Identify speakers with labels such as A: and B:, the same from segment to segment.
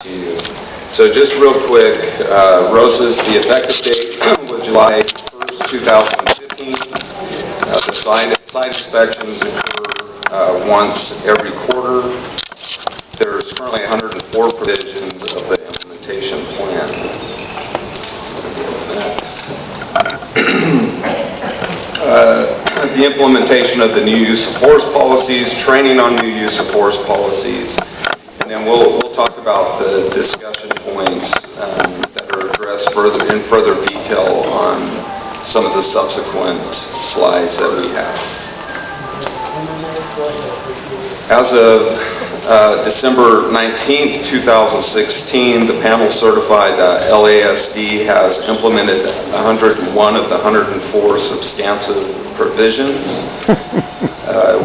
A: So just real quick, Rosas, the effective date was July 1st, 2015. The site inspections occur once every quarter. There's currently 104 provisions of the implementation plan. Next. The implementation of the new use of force policies, training on new use of force policies, and then we'll talk about the discussion points that are addressed in further detail on some of the subsequent slides that we have. As of December 19th, 2016, the panel certified that LASD has implemented 101 of the 104 substantive provisions.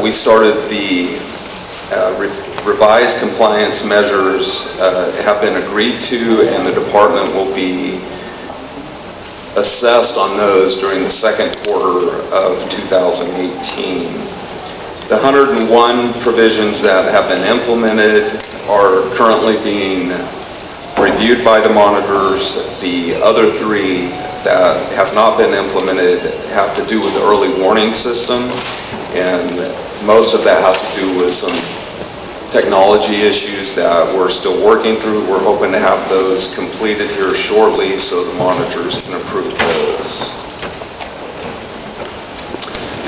A: We started the revised compliance measures have been agreed to, and the department will be assessed on those during the second quarter of 2018. The 101 provisions that have been implemented are currently being reviewed by the monitors. The other three that have not been implemented have to do with the early warning system, and most of that has to do with some technology issues that we're still working through. We're hoping to have those completed here shortly so the monitors can approve those.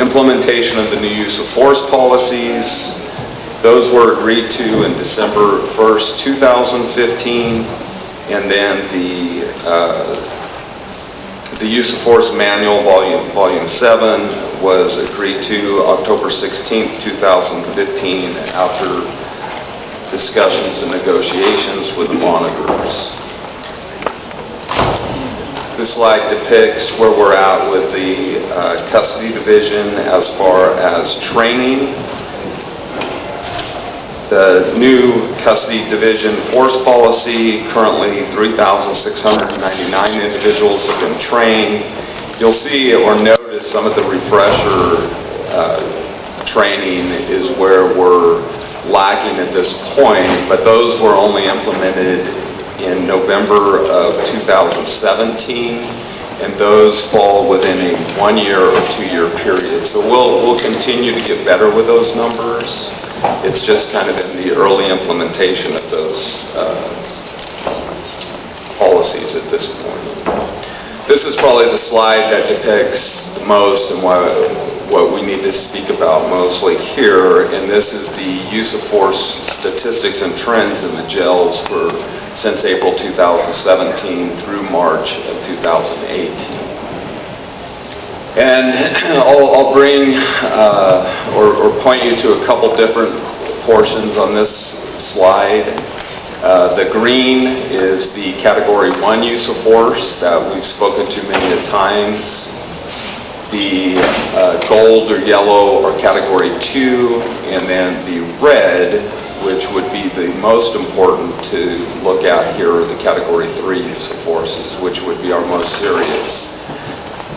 A: Implementation of the new use of force policies. Those were agreed to in December 1st, 2015, and then the use of force manual, volume 7, was agreed to October 16th, 2015, after discussions and negotiations with the monitors. This slide depicts where we're at with the custody division as far as training. The new custody division force policy, currently 3,699 individuals have been trained. You'll see or notice some of the refresher training is where we're lacking at this point, but those were only implemented in November of 2017, and those fall within a 1-year or 2-year period. So we'll continue to get better with those numbers. It's just kind of in the early implementation of those policies at this point. This is probably the slide that depicts the most and what we need to speak about mostly here, and this is the use of force statistics and trends in the jails since April 2017 through March of 2018. And I'll bring or point you to a couple different portions on this slide. The green is the Category 1 use of force that we've spoken to many times. The gold or yellow are Category 2, and then the red, which would be the most important to look at here, are the Category 3 use of forces, which would be our most serious.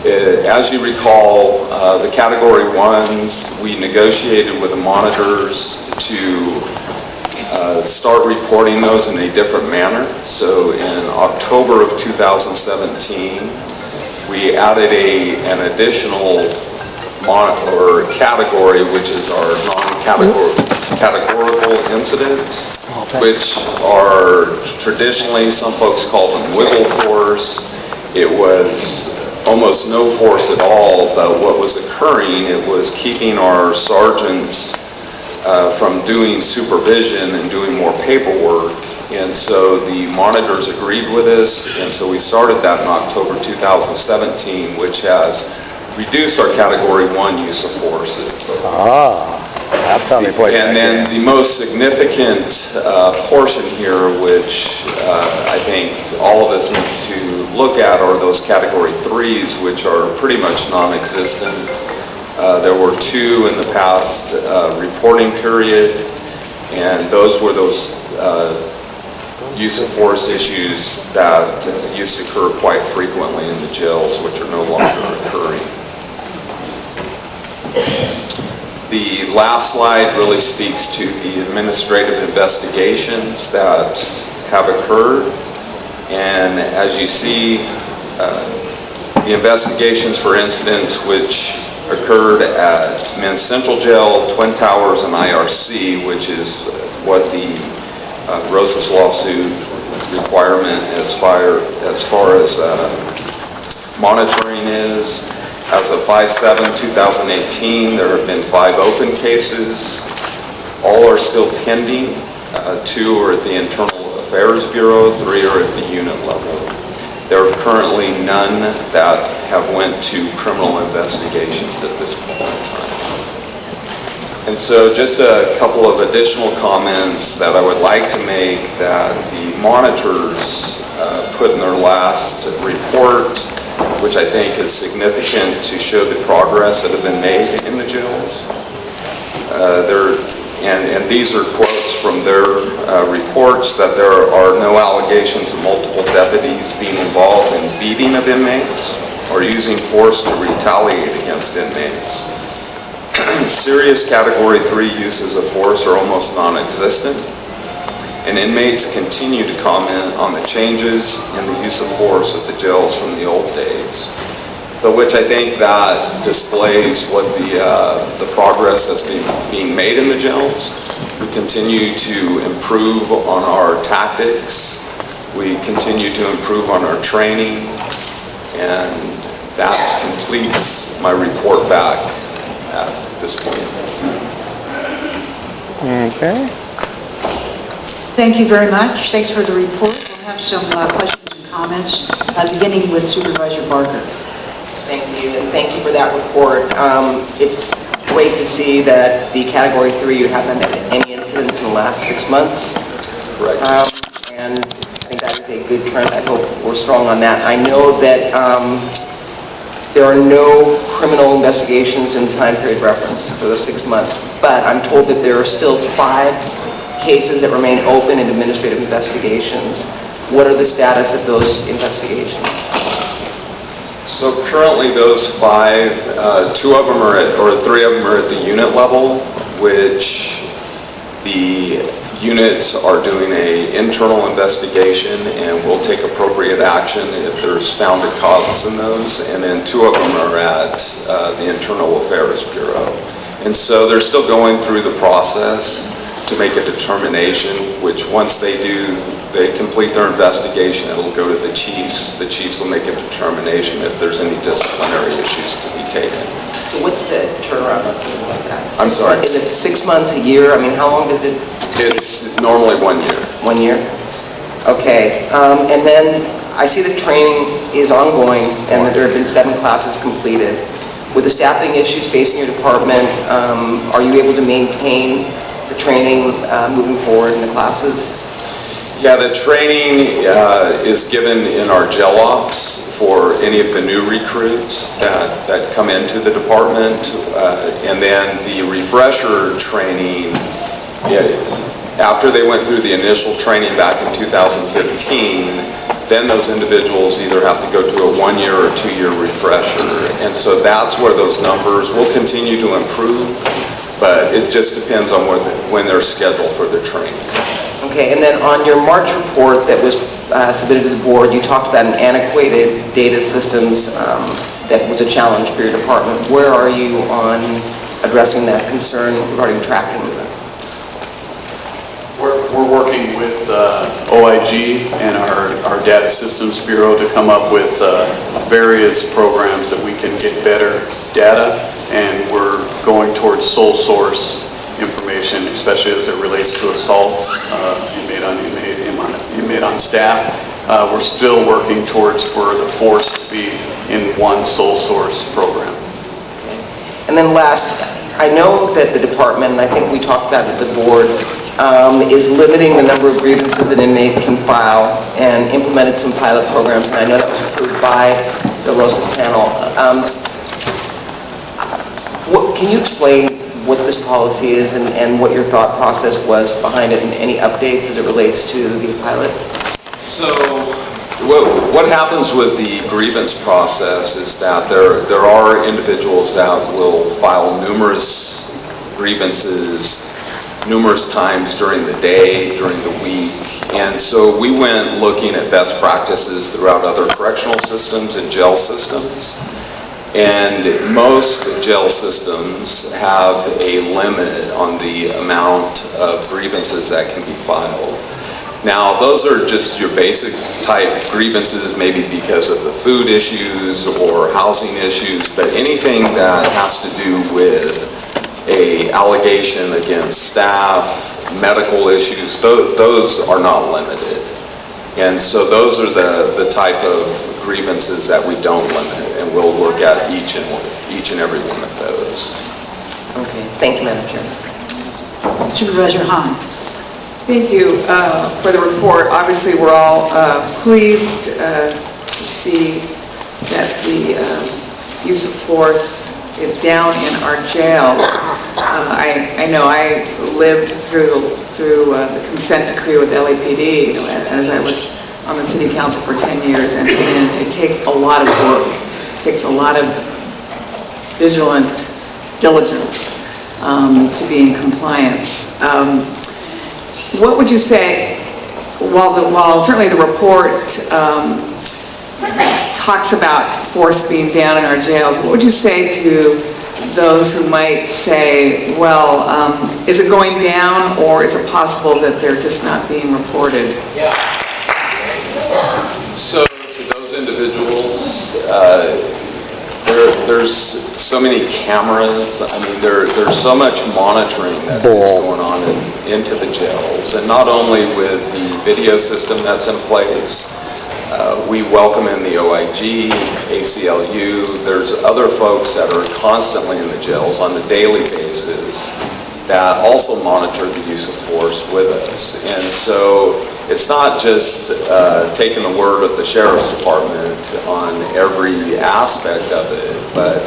A: As you recall, the Category 1s, we negotiated with the monitors to start reporting those in a different manner. So in October of 2017, we added an additional category, which is our non-categorical incidents, which are traditionally, some folks call them wiggle force. It was almost no force at all, but what was occurring, it was keeping our sergeants from doing supervision and doing more paperwork. And so the monitors agreed with us, and so we started that in October 2017, which has reduced our Category 1 use of forces.
B: That's how they play.
A: And then the most significant portion here, which I think all of us need to look at, are those Category 3s, which are pretty much non-existent. There were 2 in the past reporting period, and those were those use of force issues that used to occur quite frequently in the jails, which are no longer occurring. The last slide really speaks to the administrative investigations that have occurred. And as you see, the investigations for incidents which occurred at Men's Central Jail, Twin Towers, and IRC, which is what the Rosas lawsuit requirement as far as monitoring is. As of 5/7/2018, there have been 5 open cases. All are still pending. 2 are at the Internal Affairs Bureau, 3 are at the unit level. There are currently none that have went to criminal investigations at this point in time. And so just a couple of additional comments that I would like to make that the monitors put in their last report, which I think is significant to show the progress that have been made in the jails. And these are quotes from their reports that there are no allegations of multiple deputies being involved in beating of inmates or using force to retaliate against inmates. Serious Category 3 uses of force are almost non-existent, and inmates continue to comment on the changes in the use of force at the jails from the old days. So which I think that displays what the progress that's being made in the jails. We continue to improve on our tactics. We continue to improve on our training. And that completes my report back at this point.
B: Okay.
C: Thank you very much. Thanks for the report. We'll have some questions and comments, beginning with Supervisor Barker.
D: Thank you, and thank you for that report. It's great to see that the Category 3, you haven't had any incidents in the last 6 months.
A: Correct.
D: And I think that is a good trend. I hope we're strong on that. I know that there are no criminal investigations in the time period reference for those 6 months, but I'm told that there are still 5 cases that remain open in administrative investigations. What are the status of those investigations?
A: So currently those 5, 2 of them are or 3 of them are at the unit level, which the units are doing an internal investigation and will take appropriate action if there's founded causes in those. And then 2 of them are at the Internal Affairs Bureau. And so they're still going through the process to make a determination, which once they complete their investigation, it'll go to the chiefs. The chiefs will make a determination if there's any disciplinary issues to be taken.
D: So what's the turnaround on something like that?
A: I'm sorry?
D: Is it 6 months, a year? I mean, how long does it?
A: It's normally 1 year.
D: 1 year? Okay. And then I see the training is ongoing and that there have been 7 classes completed. With the staffing issues facing your department, are you able to maintain the training moving forward in the classes?
A: Yeah, the training is given in our jail ops for any of the new recruits that come into the department. And then the refresher training, after they went through the initial training back in 2015, then those individuals either have to go to a 1-year or 2-year refresher. And so that's where those numbers will continue to improve, but it just depends on when they're scheduled for their training.
D: Okay, and then on your March report that was submitted to the board, you talked about an antiquated data systems that was a challenge for your department. Where are you on addressing that concern regarding tracking?
E: We're working with OIG and our Data Systems Bureau to come up with various programs that we can get better data, and we're going towards sole source information, especially as it relates to assaults, inmate on staff. We're still working towards for the force to be in one sole source program.
D: Okay. And then last, I know that the department, and I think we talked about it at the board, is limiting the number of grievances that inmates can file and implemented some pilot programs, and I know that was approved by the Rosas panel. Can you explain what this policy is and what your thought process was behind it, and any updates as it relates to the pilot?
A: So what happens with the grievance process is that there are individuals that will file numerous grievances numerous times during the day, during the week. And so we went looking at best practices throughout other correctional systems and jail systems. And most jail systems have a limit on the amount of grievances that can be filed. Now, those are just your basic type grievances, maybe because of the food issues or housing issues, but anything that has to do with a allegation against staff, medical issues, those are not limited. And so those are the type of grievances that we don't limit, and we'll look at each and every one of those.
D: Okay, thank you, Madam Chair.
C: Supervisor Hahn.
F: Thank you for the report. Obviously, we're all pleased to see that the use of force is down in our jails. I know I lived through the consent decree with LAPD as I was on the city council for 10 years, and it takes a lot of work. It takes a lot of vigilant diligence to be in compliance. What would you say, while certainly the report talks about force being down in our jails, what would you say to those who might say, well, is it going down, or is it possible that they're just not being reported?
A: So to those individuals, there's so many cameras. I mean, there's so much monitoring that is going on into the jails, and not only with the video system that's in place. We welcome in the OIG, ACLU. There's other folks that are constantly in the jails on a daily basis that also monitor the use of force with us. And so it's not just taking the word of the Sheriff's Department on every aspect of it, but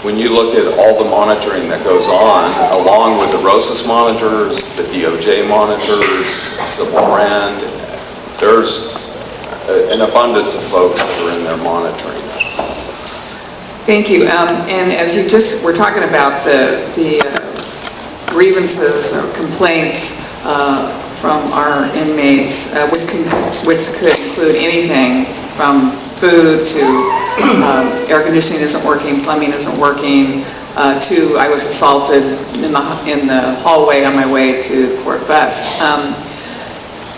A: when you look at all the monitoring that goes on, along with the Rosas monitors, the DOJ monitors, Civil Brand, there's an abundance of folks that are in there monitoring us.
F: Thank you. And as you just were talking about the grievances or complaints from our inmates, which could include anything from food to air conditioning isn't working, plumbing isn't working, to I was assaulted in the hallway on my way to the court bus.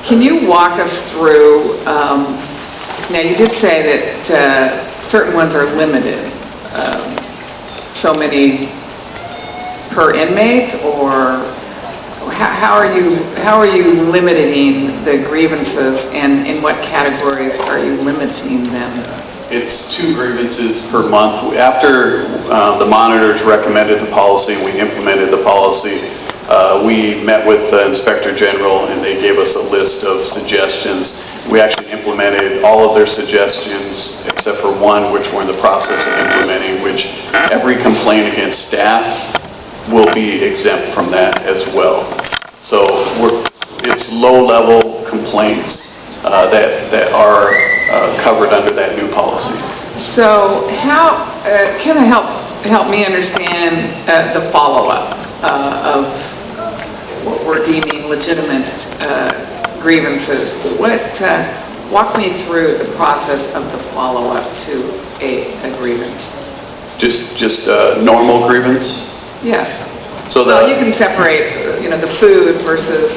F: Can you walk us through, now you did say that certain ones are limited, so many per inmate, or how are you limiting the grievances, and in what categories are you limiting them?
E: It's 2 grievances per month. After the monitors recommended the policy and we implemented the policy, we met with the Inspector General and they gave us a list of suggestions. We actually implemented all of their suggestions except for one, which we're in the process of implementing, which every complaint against staff will be exempt from that as well. So it's low-level complaints that are covered under that new policy.
F: So how can I help me understand the follow-up of what we're deeming legitimate grievances? Walk me through the process of the follow-up to a grievance.
E: Just normal grievance?
F: Yes.
E: So
F: you can separate, the food versus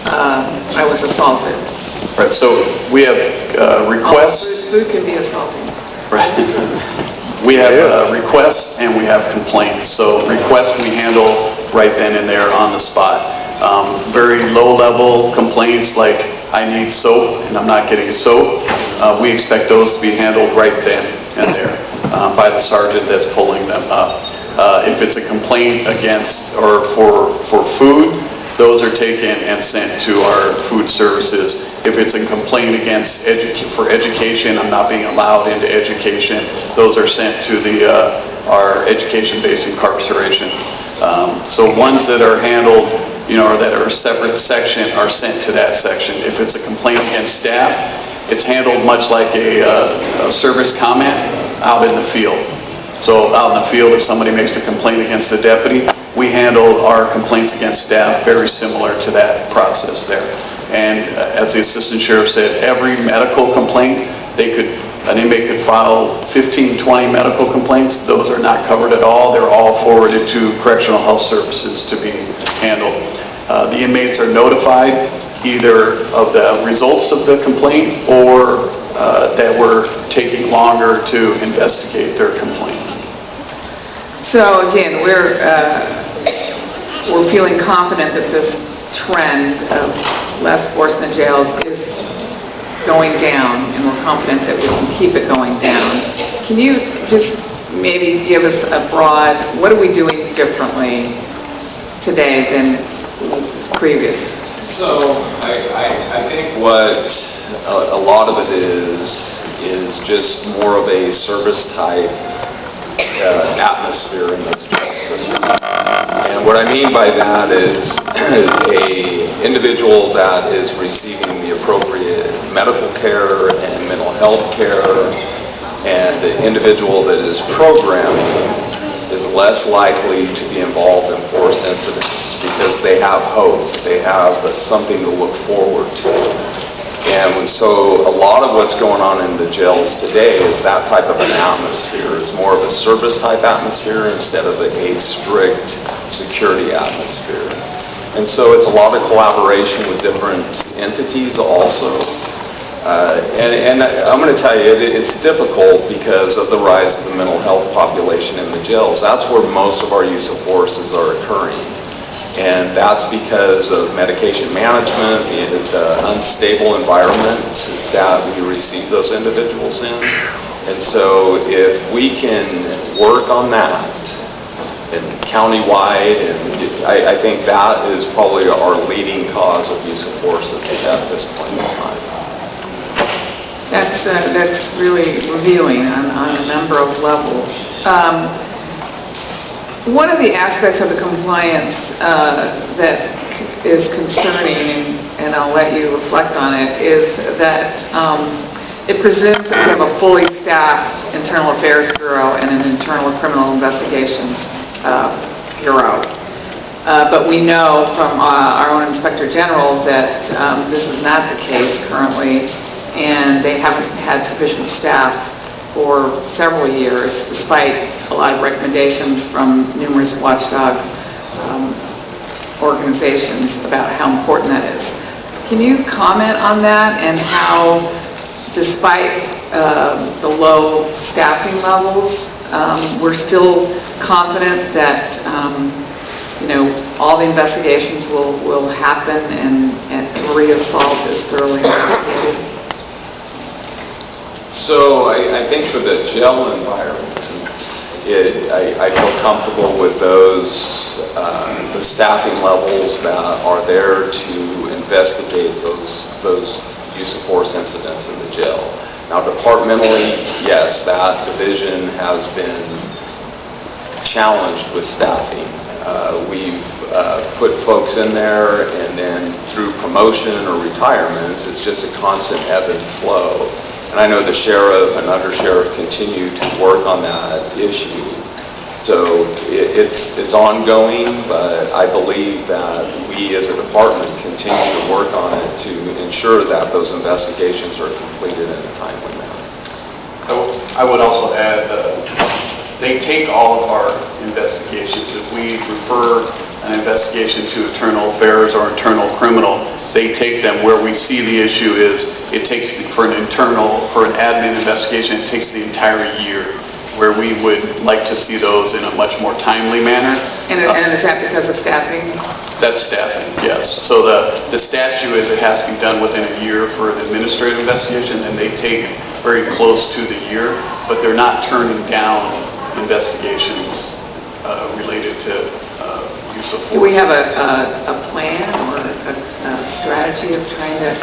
F: I was assaulted.
E: Right. So we have requests.
F: Food can be assaulting.
E: Right. We have requests and we have complaints. So requests we handle right then and there on the spot. Very low-level complaints like I need soap and I'm not getting soap. We expect those to be handled right then and there by the sergeant that's pulling them up. If it's a complaint against or for food, those are taken and sent to our food services. If it's a complaint against for education, I'm not being allowed into education, those are sent to our education-based incarceration. So ones that are handled, or that are a separate section are sent to that section. If it's a complaint against staff, it's handled much like a service comment out in the field. So out in the field, if somebody makes a complaint against the deputy, we handle our complaints against staff very similar to that process there. And as the Assistant Sheriff said, every medical complaint, an inmate could file 15, 20 medical complaints. Those are not covered at all. They're all forwarded to Correctional Health Services to be handled. The inmates are notified either of the results of the complaint or that we're taking longer to investigate their complaint.
F: So again, we're feeling confident that this trend of less force in the jails is going down, and we're confident that we can keep it going down. Can you just maybe give us a broad, what are we doing differently today than previous?
A: So I think what a lot of it is just more of a service type atmosphere in those jail systems. And what I mean by that is a individual that is receiving the appropriate medical care and mental health care, and the individual that is programming is less likely to be involved in force incidents because they have hope, they have something to look forward to. And so a lot of what's going on in the jails today is that type of an atmosphere. It's more of a service type atmosphere instead of a strict security atmosphere. And so it's a lot of collaboration with different entities also. And I'm going to tell you, it's difficult because of the rise of the mental health population in the jails. That's where most of our use of forces are occurring. And that's because of medication management, the unstable environment that we receive those individuals in. And so if we can work on that and countywide, and I think that is probably our leading cause of use of forces at this point in time.
F: That's really revealing on a number of levels. One of the aspects of the compliance that is concerning, and I'll let you reflect on it, is that it presumes that we have a fully staffed Internal Affairs Bureau and an Internal Criminal Investigations Bureau. But we know from our own Inspector General that this is not the case currently, and they haven't had sufficient staff for several years, despite a lot of recommendations from numerous watchdog organizations about how important that is. Can you comment on that and how, despite the low staffing levels, we're still confident that all the investigations will happen and Maria Salt is thoroughly investigated?
A: So I think for the jail environment, I feel comfortable with the staffing levels that are there to investigate those use of force incidents in the jail. Now, departmentally, yes, that division has been challenged with staffing. We've put folks in there, and then through promotion or retirements, it's just a constant ebb and flow. And I know the sheriff and undersheriff continue to work on that issue. So it's ongoing, but I believe that we as a department continue to work on it to ensure that those investigations are completed in a timely manner.
E: I would also add they take all of our investigations. If we refer an investigation to Internal Affairs or Internal Criminal, they take them where we see the issue is. It takes for an admin investigation, it takes the entire year, where we would like to see those in a much more timely manner.
F: And is that because of staffing?
E: That's staffing, yes. So the statute is it has to be done within a year for an administrative investigation, and they take very close to the year, but they're not turning down investigations related to use of force.
F: Do we have a plan or a strategy of trying to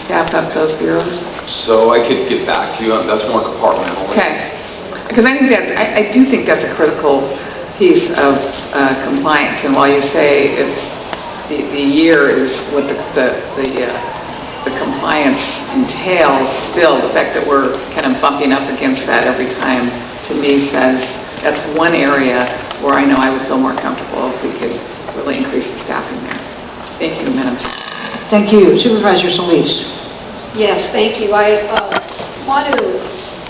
F: staff up those bureaus?
A: So I could get back to you on that's more departmental.
F: Okay. Because I do think that's a critical piece of compliance. And while you say if the year is what the compliance entails, still the fact that we're kind of bumping up against that every time, to me says that's one area where I know I would feel more comfortable if we could really increase the staffing there. Thank you, Madam Chair.
C: Thank you. Supervisor Solis.
G: Yes, thank you. I want to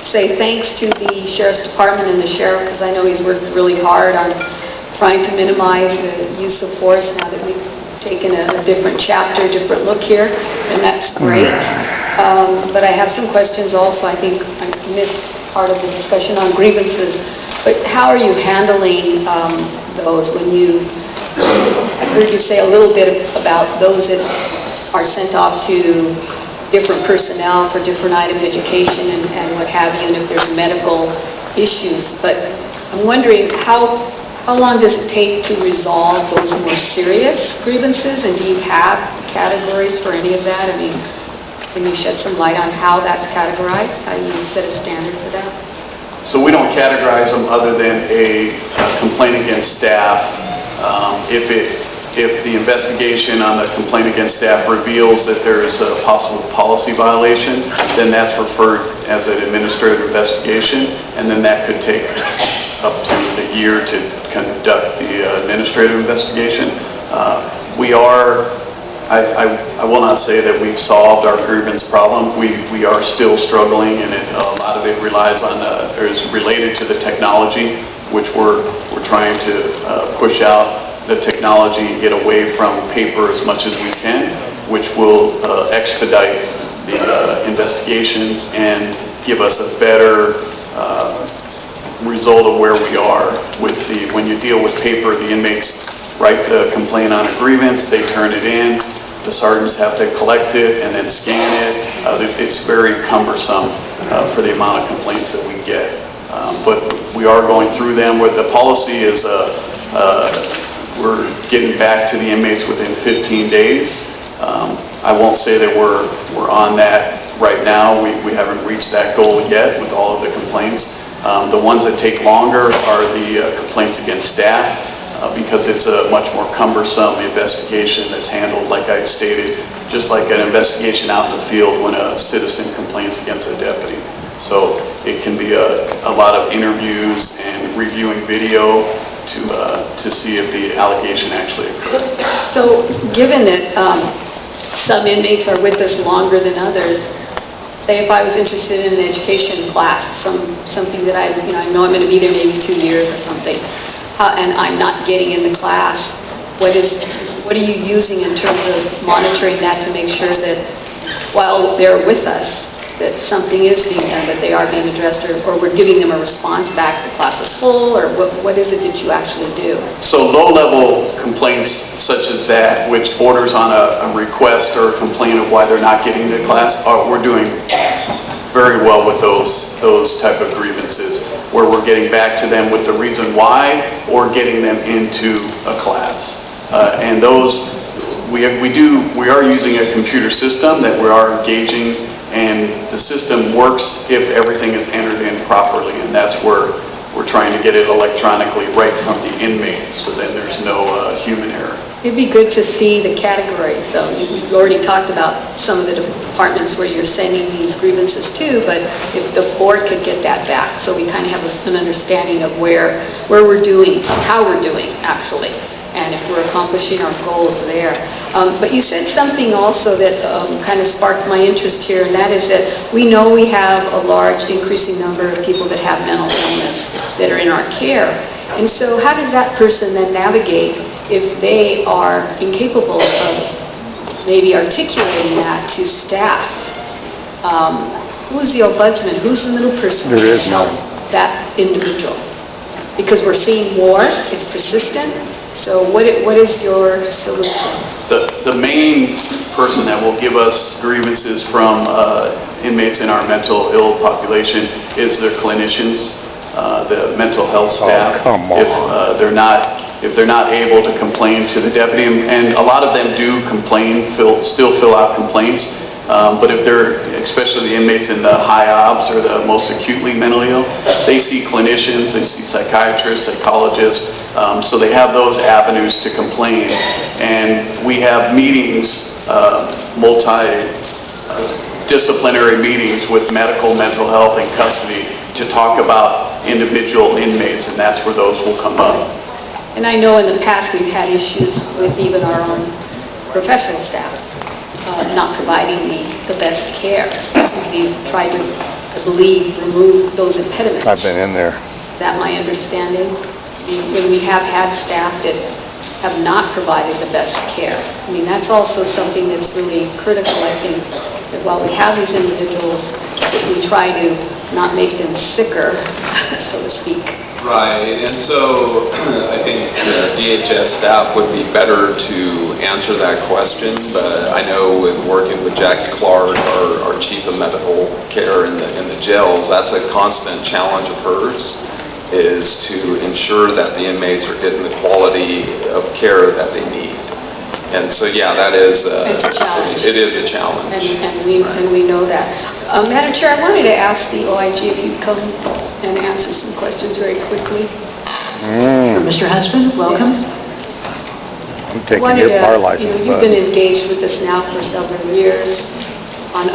G: say thanks to the Sheriff's Department and the Sheriff, because I know he's worked really hard on trying to minimize the use of force now that we've taken a different chapter, different look here, and that's great. But I have some questions also. I think I missed part of the discussion on grievances. But how are you handling those when you, I heard you say a little bit about those that are sent off to different personnel for different items, education and what have you, and if there's medical issues. But I'm wondering how long does it take to resolve those more serious grievances, and do you have categories for any of that? I mean, can you shed some light on how that's categorized, how you set a standard for that?
E: So we don't categorize them other than a complaint against staff. If the investigation on the complaint against staff reveals that there is a possible policy violation, then that's referred as an administrative investigation, and then that could take up to a year to conduct the administrative investigation. I will not say that we've solved our grievance problem. We are still struggling, and a lot of it relies on is related to the technology, which we're trying to push out the technology and get away from paper as much as we can, which will expedite the investigations and give us a better result of where we are. When you deal with paper, the inmates write the complaint on a grievance, they turn it in, the sergeants have to collect it and then scan it. It's very cumbersome for the amount of complaints that we get. But we are going through them. Where the policy is we're getting back to the inmates within 15 days. I won't say that we're on that right now. We haven't reached that goal yet with all of the complaints. The ones that take longer are the complaints against staff because it's a much more cumbersome investigation that's handled, like I stated, just like an investigation out in the field when a citizen complains against a deputy. So it can be a lot of interviews and reviewing video to see if the allegation actually occurred.
G: So given that some inmates are with us longer than others, say if I was interested in an education class, something that I know I'm going to be there maybe 2 years or something, and I'm not getting in the class, what are you using in terms of monitoring that to make sure that while they're with us, that something is being done, that they are being addressed, or we're giving them a response back, the class is full, or what is it that you actually do?
E: So low-level complaints such as that, which borders on a request or a complaint of why they're not getting to class, we're doing very well with those type of grievances, where we're getting back to them with the reason why or getting them into a class. And those, we are using a computer system that we are engaging, and the system works if everything is entered in properly, and that's where we're trying to get it electronically right from the inmate, so then there's no human error.
G: It'd be good to see the categories. So you've already talked about some of the departments where you're sending these grievances to, but if the board could get that back, so we kind of have an understanding of where we're doing, how we're doing, actually, and if we're accomplishing our goals there. But you said something also that kind of sparked my interest here, and that is that we know we have a large increasing number of people that have mental illness that are in our care. And so how does that person then navigate if they are incapable of maybe articulating that to staff? Who's the ombudsman? Who's the middle person
B: There
G: to
B: is
G: help
B: none.
G: that individual? Because we're seeing more, it's persistent. So what is your solution?
E: The main person that will give us grievances from inmates in our mental ill population is their clinicians, the mental health staff.
B: come on.
E: If they're not able to complain to the deputy, and a lot of them do complain, still fill out complaints, but if they're, especially the inmates in the high obs or the most acutely mentally ill, they see clinicians, they see psychiatrists, psychologists, so they have those avenues to complain. And we have meetings, disciplinary meetings with medical, mental health, and custody to talk about individual inmates, and that's where those will come up.
G: And I know in the past we've had issues with even our own professional staff not providing the best care. We've tried to, I believe, remove those impediments.
B: I've been in there.
G: Is that my understanding? When we have had staff that have not provided the best care. I mean, that's also something that's really critical, I think, that while we have these individuals, that we try to not make them sicker, so to speak.
A: Right, and so I think DHS staff would be better to answer that question, but I know with working with Jackie Clark, our chief of medical care in the jails, that's a constant challenge of hers, is to ensure that the inmates are getting the quality of care that they need. And so, yeah, that is
G: It's a challenge.
A: It is a challenge.
G: And we know that. Madam Chair, I wanted to ask the OIG if you'd come and answer some questions very quickly.
C: Mr. Huntsman, welcome.
B: I'm taking your bar license,
G: You've been engaged with us now for several years on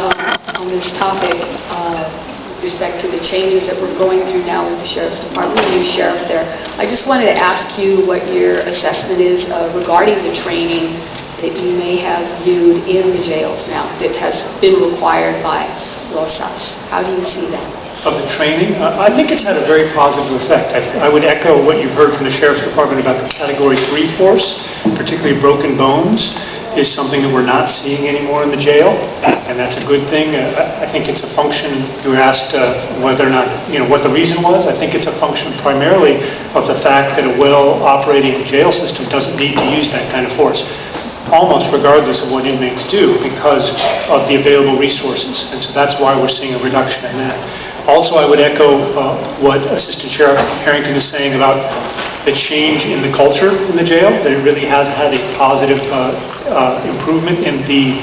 G: this topic with respect to the changes that we're going through now with the Sheriff's Department, the new sheriff there. I just wanted to ask you what your assessment is regarding the training that you may have viewed in the jails now that has been required by Rosas. How do you see that?
H: Of the training, I think it's had a very positive effect. I would echo what you've heard from the Sheriff's Department about the Category 3 force, particularly broken bones, is something that we're not seeing anymore in the jail, and that's a good thing. I think it's a function, you were asked whether or not, what the reason was. I think it's a function primarily of the fact that a well-operating jail system doesn't need to use that kind of force, almost regardless of what inmates do, because of the available resources. And so that's why we're seeing a reduction in that. Also, I would echo what Assistant Sheriff Harrington is saying about the change in the culture in the jail, that it really has had a positive improvement in the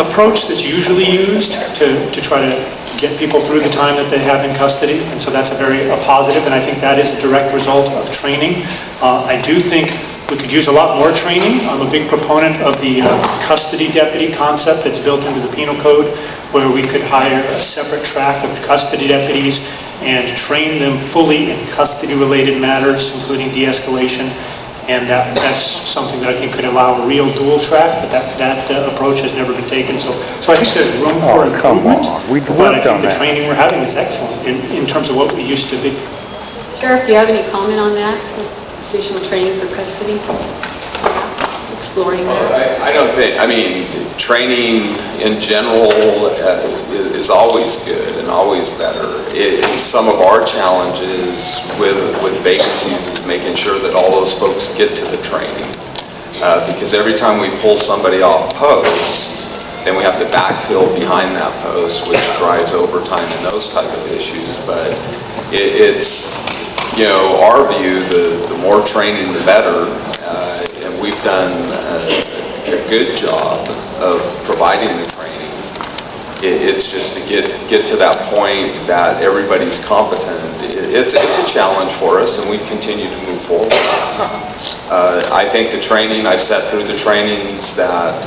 H: approach that's usually used to try to get people through the time that they have in custody. And so that's a positive, and I think that is a direct result of training. I do think we could use a lot more training. I'm a big proponent of the custody deputy concept that's built into the penal code, where we could hire a separate track of custody deputies and train them fully in custody-related matters, including de-escalation. And that's something that I think could allow a real dual track, but that approach has never been taken. So I think there's room for improvement. But I think the training we're having is excellent in terms of what we used to be.
G: Sheriff, do you have any comment on that? Additional training for custody? Exploring that?
A: I don't think, training in general is always good and always better. Some of our challenges with vacancies is making sure that all those folks get to the training. Because every time we pull somebody off post, then we have to backfill behind that post, which drives overtime and those type of issues. But it's, our view, the more training, the better. And we've done a good job of providing the training. It's just to get to that point that everybody's competent. It's a challenge for us, and we continue to move forward. I think the training, I've sat through the trainings that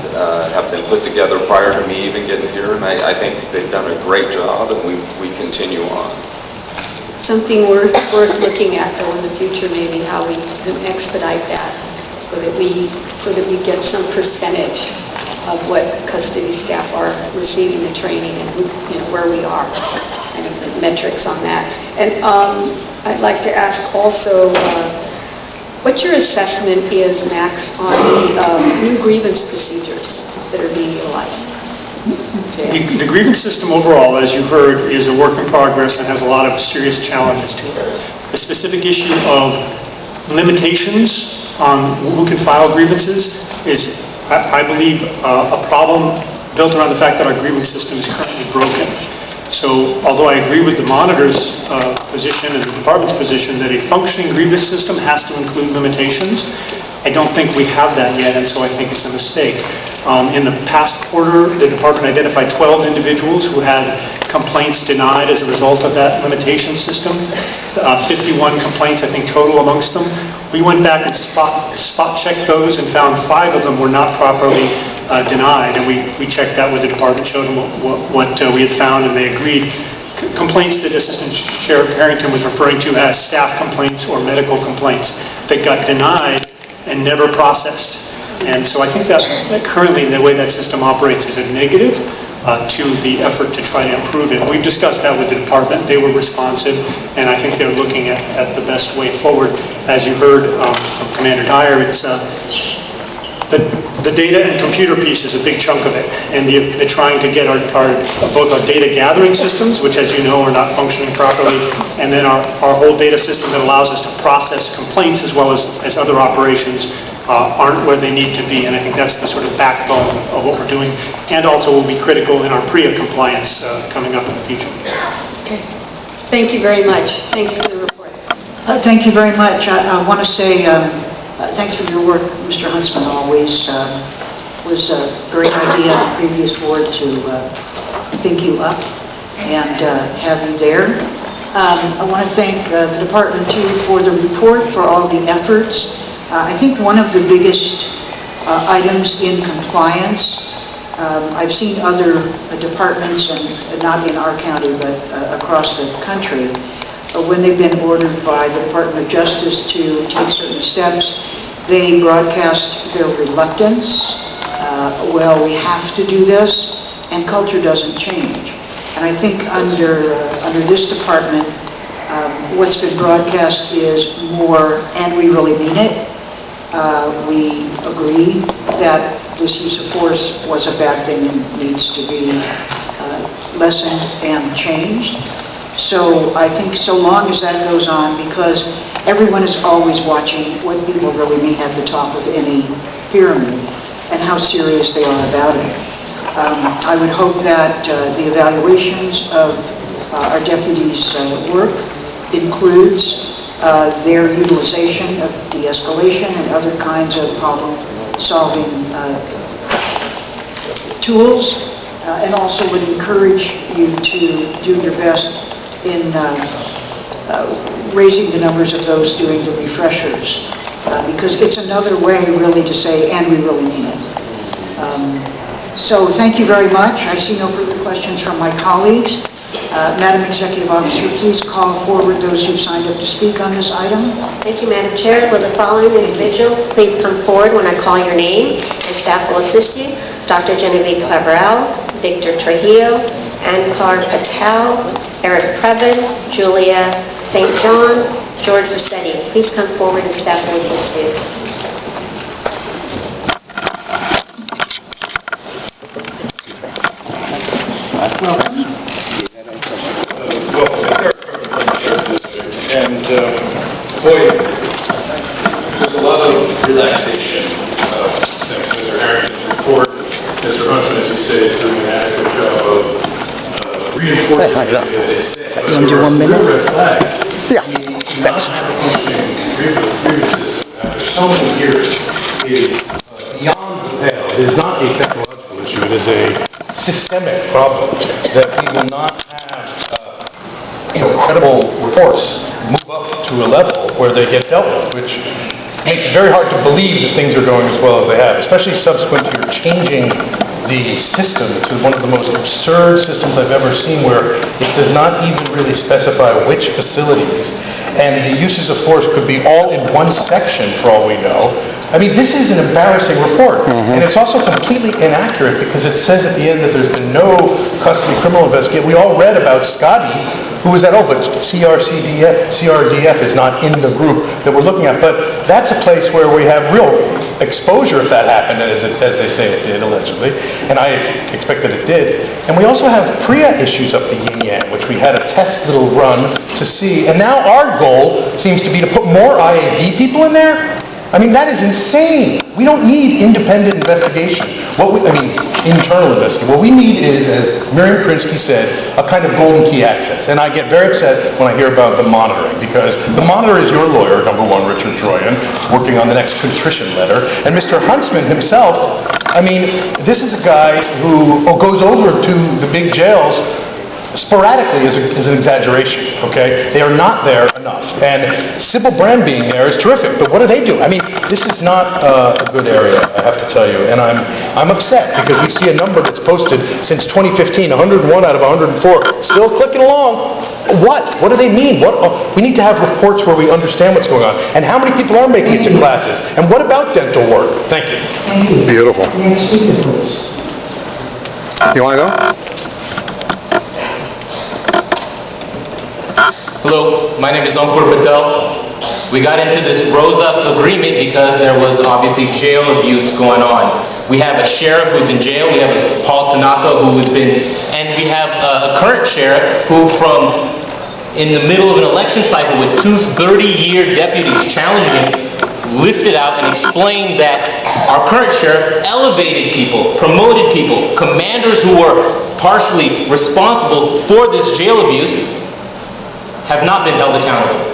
A: have been put together prior to me even getting here, and I think they've done a great job, and we continue on.
G: Something worth looking at, though, in the future, maybe how we can expedite that so that we get some percentage of what custody staff are receiving the training and where we are, and the metrics on that. And I'd like to ask also what your assessment is, Max, on the new grievance procedures that are being utilized.
H: The grievance system overall, as you heard, is a work in progress and has a lot of serious challenges to it. The specific issue of limitations on who can file grievances is, I believe, a problem built around the fact that our grievance system is currently broken. So, although I agree with the monitor's position and the department's position that a functioning grievance system has to include limitations, I don't think we have that yet, and so I think it's a mistake. In the past quarter, the department identified 12 individuals who had complaints denied as a result of that limitation system. 51 complaints, I think, total amongst them. We went back and spot checked those and found 5 of them were not properly denied, and we checked that with the department, showed them what we had found, and they agreed. Complaints that Assistant Sheriff Harrington was referring to as staff complaints or medical complaints that got denied and never processed. And so I think that currently the way that system operates is a negative to the effort to try to improve it. We've discussed that with the department. They were responsive, and I think they're looking at the best way forward. As you heard from Commander Dyer, it's the data and computer piece is a big chunk of it, and the trying to get both our data gathering systems, which as you know are not functioning properly, and then our whole data system that allows us to process complaints as well as other operations aren't where they need to be, and I think that's the sort of backbone of what we're doing, and also will be critical in our PREA compliance coming up in the future.
G: Okay. Thank you very much. Thank you for the report.
C: Thank you very much. I want to say thanks for your work, Mr. Huntsman, always. Was a great idea in the previous board to think you up and have you there. I want to thank the department, too, for the report, for all the efforts. I think one of the biggest items in compliance, I've seen other departments, and not in our county, but across the country, when they've been ordered by the Department of Justice to take certain steps, they broadcast their reluctance. Well, we have to do this, and culture doesn't change. And I think under this department, what's been broadcast is more, and we really mean it. We agree that this use of force was a bad thing and needs to be lessened and changed. So I think so long as that goes on, because everyone is always watching what people really mean at the top of any pyramid and how serious they are about it. I would hope that the evaluations of our deputies' work includes their utilization of de-escalation and other kinds of problem-solving tools, and also would encourage you to do your best in raising the numbers of those doing the refreshers, because it's another way really to say, and we really mean it. So thank you very much. I see no further questions from my colleagues. Madam Executive Officer, please call forward those who've signed up to speak on this item.
I: Thank you, Madam Chair. Will the following individuals please come forward when I call your name, and staff will assist you. Dr. Genevieve Claverell, Victor Trujillo, Ann Clark Patel, Eric Previn, Julia St. John, George Rossetti. Please come forward and staff will assist you.
C: Welcome.
J: And boy, there's a lot of relaxation since Mr. Harrington's report. Mr. Huntsman, as you say, is doing an adequate job of reinforcing everything that they say. But there are some real red flags.
B: Yeah,
J: Not have a functioning grievance system after so many years is beyond the pale. It is not a technological issue. It is a systemic problem that we will not have credible reports move up to a level where they get dealt with, which makes it very hard to believe that things are going as well as they have, especially subsequent to your changing the system to one of the most absurd systems I've ever seen, where it does not even really specify which facilities, and the uses of force could be all in one section for all we know. I mean, this is an embarrassing report, and it's also completely inaccurate because it says at the end that there's been no custody criminal investigation. We all read about Scotty, who was at, but CRDF is not in the group that we're looking at. But that's a place where we have real exposure if that happened, as they say it did, allegedly. And I expect that it did. And we also have PREA issues up the yin-yang, which we had a test little run to see. And now our goal seems to be to put more IAB people in there. I mean, that is insane. We don't need independent investigation. Internal investigation. What we need is, as Miriam Krinsky said, a kind of golden key access. And I get very upset when I hear about the monitoring, because the monitor is your lawyer, number one, Richard Troyan, working on the next contrition letter. And Mr. Huntsman himself, I mean, this is a guy who goes over to the big jails sporadically is an exaggeration, okay? They are not there enough. And Sybil Brand being there is terrific, but what do they do? I mean, this is not a good area, I have to tell you, and I'm upset because we see a number that's posted since 2015, 101 out of 104, still clicking along. What? What do they mean? We need to have reports where we understand what's going on. And how many people are making it to classes? And what about dental work? Thank you.
C: Thank you.
B: Beautiful.
C: Next speaker, please.
B: You want to go?
K: Hello, my name is Ankur Patel. We got into this Rosas agreement because there was obviously jail abuse going on. We have a sheriff who's in jail, we have a Paul Tanaka who has been, and we have a current sheriff who in the middle of an election cycle with two 30-year deputies challenging him, listed out and explained that our current sheriff elevated people, promoted people, commanders who were partially responsible for this jail abuse have not been held accountable.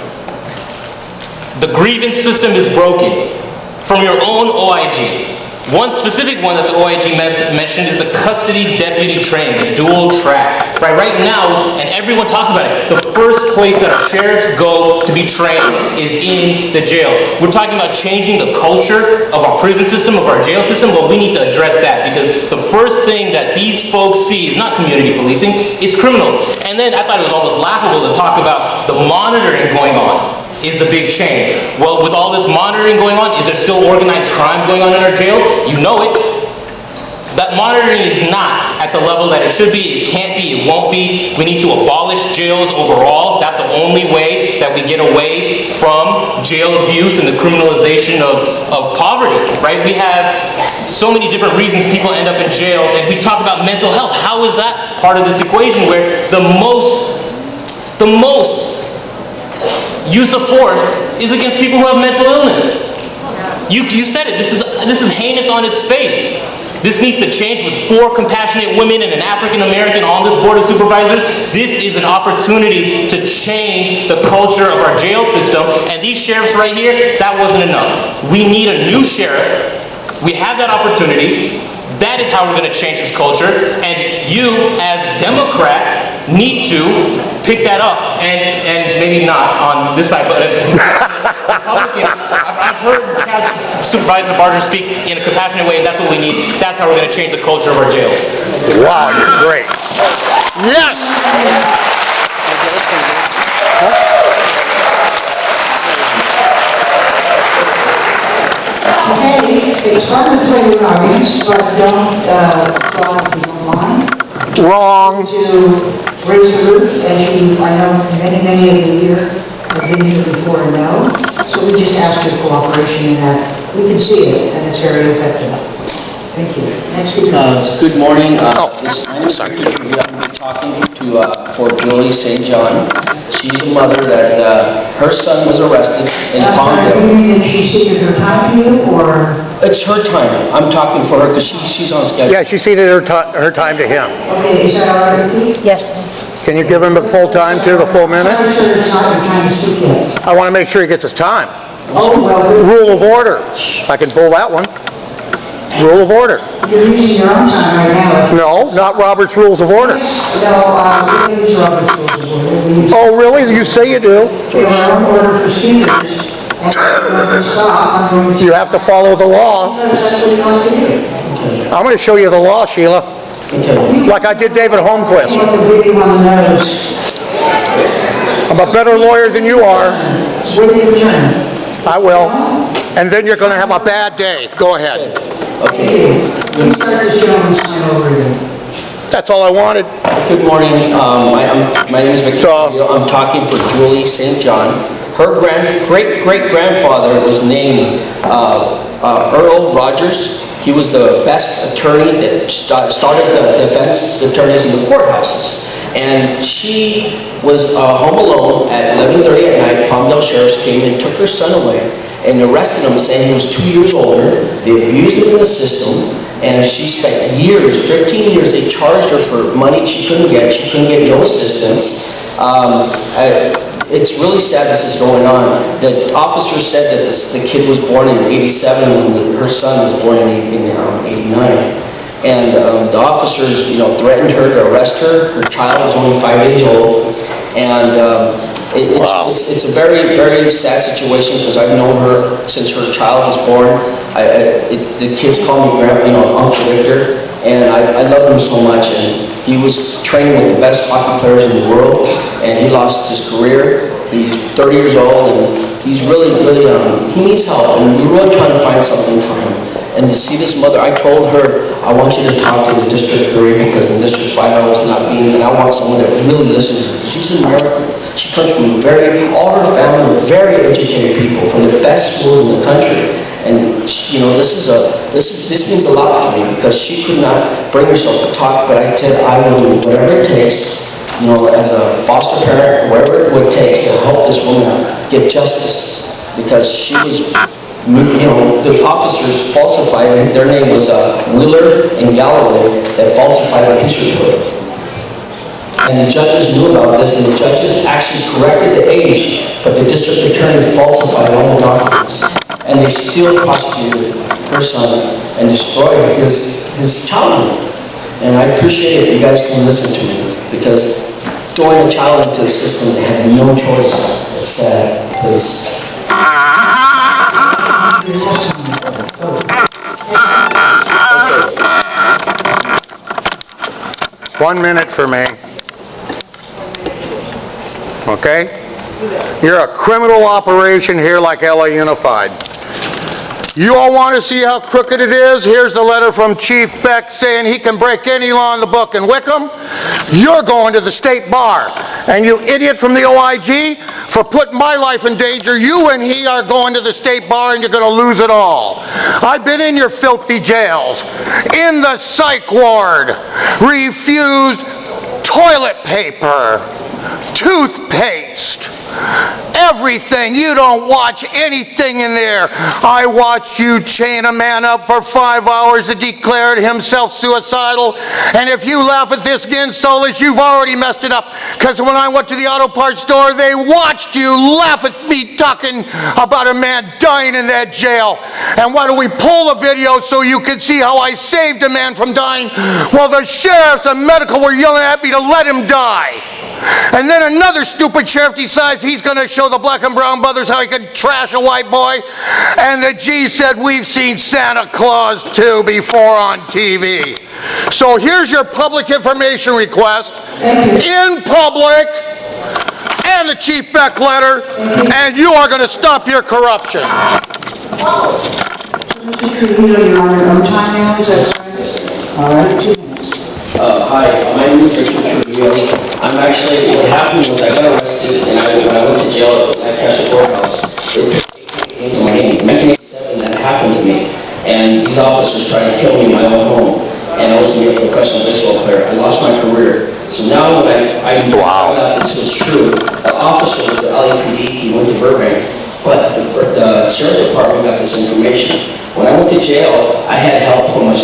K: The grievance system is broken from your own OIG. One specific one that the OIG mentioned is the custody deputy training, the dual track. Right now, and everyone talks about it, the first place that our sheriffs go to be trained is in the jails. We're talking about changing the culture of our prison system, of our jail system, but we need to address that because the first thing that these folks see is not community policing, it's criminals. And then I thought it was almost laughable to talk about the monitoring going on. Is the big change. Well, with all this monitoring going on, is there still organized crime going on in our jails? You know it. That monitoring is not at the level that it should be. It can't be. It won't be. We need to abolish jails overall. That's the only way that we get away from jail abuse and the criminalization of poverty, right? We have so many different reasons people end up in jail, and we talk about mental health. How is that part of this equation where the most use of force is against people who have mental illness? You said it. This is heinous on its face. This needs to change with 4 compassionate women and an African American on this board of supervisors. This is an opportunity to change the culture of our jail system. And these sheriffs right here, that wasn't enough. We need a new sheriff. We have that opportunity. That is how we're going to change this culture. And you, as Democrats, need to pick that up, and maybe not on this side, but as Republican, I've heard Supervisor Barger speak in a compassionate way, and that's what we need. That's how we're going to change the culture of our jails.
B: Wow, you're great. Yes!
C: Okay, it's hard to play your audience, but don't draw if you don't mind.
B: Wrong.
C: To raise the roof, as I know many of you here have been here before and know. So we just ask your cooperation in that we can see it, and it's very effective. Thank you. Next speaker.
L: Good morning.
B: Sorry.
L: I'm talking for Julie St. John. She's a mother that her son was arrested in Palmdale.
C: You mean that she ceded her time to you, or?
L: It's her time. I'm talking for her because she's on schedule.
B: Yeah, she ceded her time to him.
C: Okay, is that all right with you?
I: Yes.
B: Can you give him the full time too, the full minute?
C: I'm sure it's not your time to speak yet.
B: I want to make sure he gets his time.
C: Oh, well,
B: Rule of order. I can pull that one. Rule of order.
C: you're using your own time right now.
B: No, not Robert's Rules of Order.
C: No, we use Robert's Rules of Order. We use
B: Oh, really? You say you do?
C: our own order procedures, and when we stop, I'm going to...
B: You have to follow the law.
C: That's what you want to do.
B: I'm going to show you the law, Sheila. Like I did David Holmquist.
C: Want to give you on the nose.
B: I'm a better lawyer than you are.
C: With your turn.
B: I will. And then you're going to have a bad day. Go ahead.
C: Okay. You start this gentleman's time over again.
B: That's all I wanted.
L: Good morning. My name is Victor. I'm talking for Julie St. John. Her great-great-grandfather was named Earl Rogers. He was the best attorney that started the defense attorneys in the courthouses. And she was home alone at 11:30 at night. Palmdale Sheriffs came and took her son away and arrested him, saying he was 2 years older. They abused him in the system, and she spent years, 15 years. They charged her for money she couldn't get. She couldn't get no assistance. It's really sad this is going on. The officer said that the kid was born in '87 when her son was born in '89. And the officers, threatened her to arrest her. Her child was only 5 days old. And it's a very, very sad situation because I've known her since her child was born. The kids call me Grandpa, Uncle Victor, and I love him so much. And he was training with the best hockey players in the world, and he lost his career. He's 30 years old, and he's really, really, he needs help, and we're really trying to find something for him. And to see this mother, I told her, I want you to talk to the district 3 because in District 5 I was not being, and I want someone that really listens to her. She's an American. She comes from all her family were very educated people from the best schools in the country. And, this means a lot to me because she could not bring herself to talk, but I said, I will do whatever it takes, as a foster parent, whatever it would take to help this woman get justice. Because she was, the officers falsified, their name was Wheeler and Galloway, that falsified the history book. And the judges knew about this, and the judges actually corrected the age, but the district attorney falsified all the documents. And they still prosecuted her son and destroyed his childhood. And I appreciate if you guys can listen to me, because throwing a child into the system, they had no choice. It's sad, because...
B: 1 minute for me. Okay? You're a criminal operation here like LA Unified. You all want to see how crooked it is? Here's the letter from Chief Beck saying he can break any law in the book in Wickham. You're going to the state bar. And you idiot from the OIG, for putting my life in danger, you and he are going to the state bar and you're going to lose it all. I've been in your filthy jails, in the psych ward, refused toilet paper, toothpaste, everything. You don't watch anything in there. I watched you chain a man up for 5 hours that declared himself suicidal. And if you laugh at this again, Solis, you've already messed it up. Because when I went to the auto parts store, they watched you laugh at me talking about a man dying in that jail. And why don't we pull the video so you can see how I saved a man from dying while the sheriffs and medical were yelling at me to let him die. And then another stupid sheriff decides he's going to show the black and brown brothers how he can trash a white boy. And the G said, we've seen Santa Claus too before on TV. So here's your public information request in public and the Chief Beck letter, and you are going to stop your corruption.
C: Mr. Trujillo, you're on your own time now, is that correct? All right, 2 minutes.
L: Hi, my name is Victor Trujillo. What happened was I got arrested, and when I went to jail at Castle Courthouse, it came to my name. In 1987, that happened to me, and these officers tried to kill me in my own home, and I was going to be a professional baseball player. I lost my career. So now when I found out this was true, the officer with the LAPD, he went to Burbank, but the sheriff's department got this information. When I went to jail, I had help from a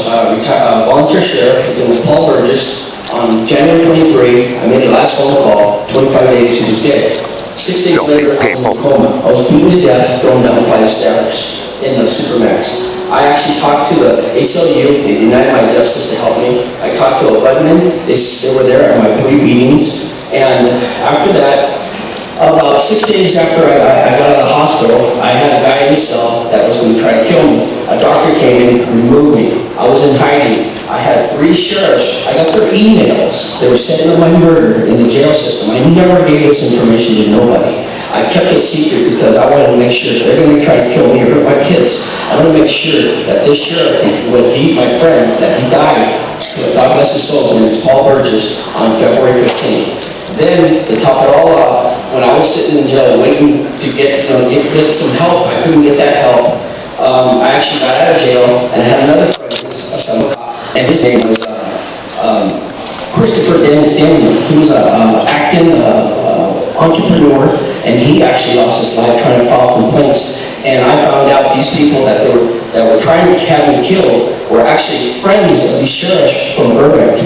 L: volunteer sheriff. His name was Paul Burgess. On January 23, I made the last phone call. 25 days, he was dead. 6 days later, I was in a coma. I was beaten to death, thrown down 5 steps in the Supermax. I actually talked to the ACLU. They denied my justice to help me. I talked to a button. They were there at my 3 meetings. And after that, about 6 days after I got out of the hospital, I had a guy in the cell that was going to try to kill me. A doctor came in, removed me. I was in hiding. I had 3 sheriffs. I got their emails. They were sending my murder in the jail system. I never gave this information to nobody. I kept it secret because I wanted to make sure if they're going to try to kill me or hurt my kids, I want to make sure that this sheriff would beat my friend, that he died. God bless his soul. His name is Paul Burgess on February 15th. Then, to top it all off, when I was sitting in jail waiting to get some help, I couldn't get that help. I actually got out of jail and I had another friend, and his name was Christopher Denman. He was an acting entrepreneur, and he actually lost his life trying to file complaints. And I found out these people that were trying to have him killed were actually friends of these sheriffs from Burbank.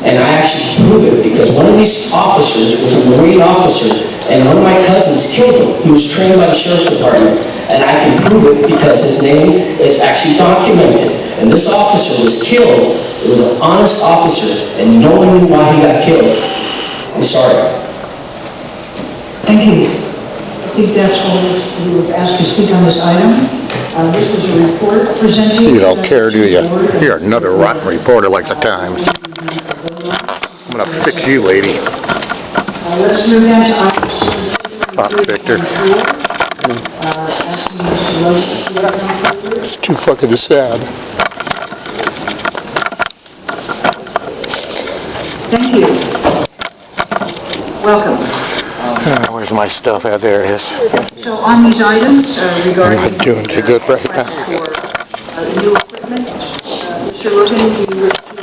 L: And I actually proved it because one of these officers was a Marine officer, and one of my cousins killed him. He was trained by the Sheriff's Department, and I can prove it because his name is actually documented. And this officer was killed It was an honest officer, and no one knew why he got killed. I'm sorry.
C: Thank you. I think that's all we were asked to speak on this item. This was a report presented...
B: You don't care, do you?
C: to the board.
B: You're another rotten reporter like the Times. I'm gonna fix you, lady.
C: Let's move down to item...
B: Pop Victor. It's too fucking sad.
C: Thank you. Welcome.
B: Where's my stuff? There it is.
C: So on these items regarding...
B: I'm not doing too good right now.
C: For new equipment, Mr. Logan, do you wish to